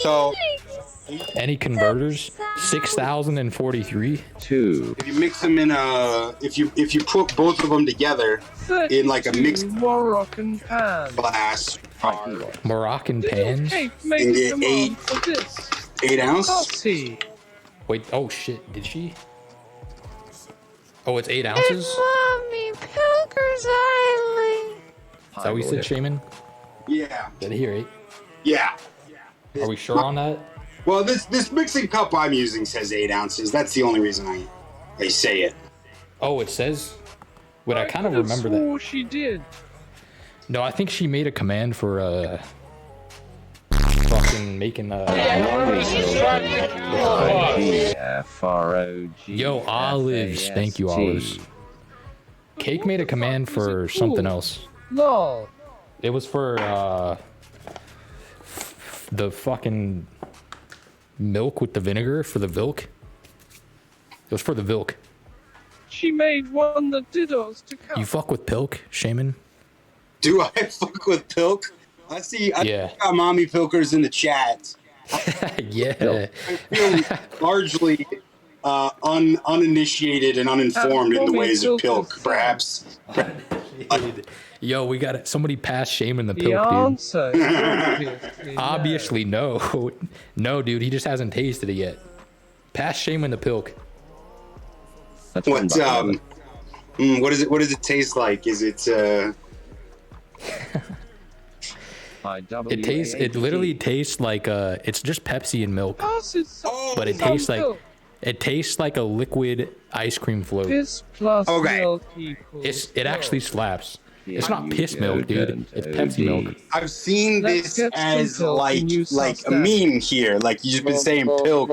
So Any converters? 6,043. Two. if you mix them in if you put both of them together in like a mixed Moroccan pan. glass jar, Moroccan pans? Cake And made get them eight. on for this. 8 ounce. Coffee. Wait, oh shit, did she? Oh, it's 8 ounces? Is Mommy, Pilker's Island. that what you said, Shaman? Yeah, Did I hear it? yeah. Are we sure on that? Well, this mixing cup I'm using says 8 ounces. That's the only reason I say it. Oh, it says? Wait, I kind of remember that. swore she did. No, I think she made a command for fucking making Yo, olives. Thank you, olives. Cake made a command for something else. Lol. It was for the fucking milk with the vinegar for the Vilk. It was for the Vilk. She made one that dittos to You fuck with Pilk, Shaman? Do I fuck with Pilk? I see Yeah. got mommy Pilkers in the chat. Yeah. I feel largely uninitiated and uninformed in the ways of Pilk, perhaps. Yo, we got it. Somebody passed Shaman the The Pilk, dude. answer is obviously no. Obviously, no. No, dude, he just hasn't tasted it yet. Pass Shaman the Pilk. That's What what is it? What does it taste like? Is it It literally tastes like it's just Pepsi and milk, but it tastes like a liquid ice cream float. Piss plus milk equals It actually slaps. It's not piss milk, dude. It's Pepsi milk. I've seen Let's this get as some Pilk and use like a some meme here. Like you just been saying Pilk.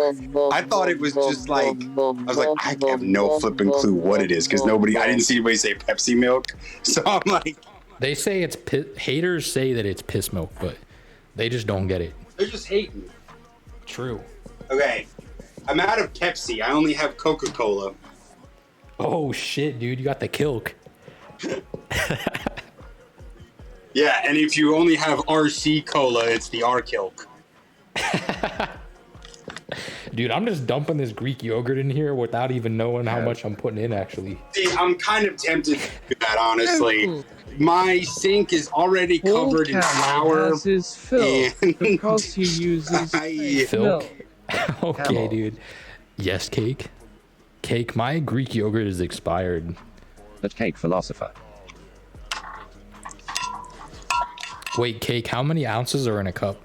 I thought it was just like I was like I have no flipping clue what it is because I didn't see anybody say Pepsi milk. So I'm like They say it's haters say that it's piss milk, but they just don't get it. they're just hating. True. Okay, I'm out of Pepsi. I only have Coca-Cola. Oh shit, dude, you got the kilk. Yeah, and if you only have RC Cola, it's the R-Kilk. Dude, I'm just dumping this Greek yogurt in here without even knowing how much I'm putting in, actually. See, I'm kind of tempted to do that, honestly. My sink is already covered in flour. His filth and because he uses fake Filk? milk. Okay, Camel. dude. Yes, Cake. Cake, my Greek yogurt is expired. The cake philosopher. Wait, Cake, how many ounces are in a cup?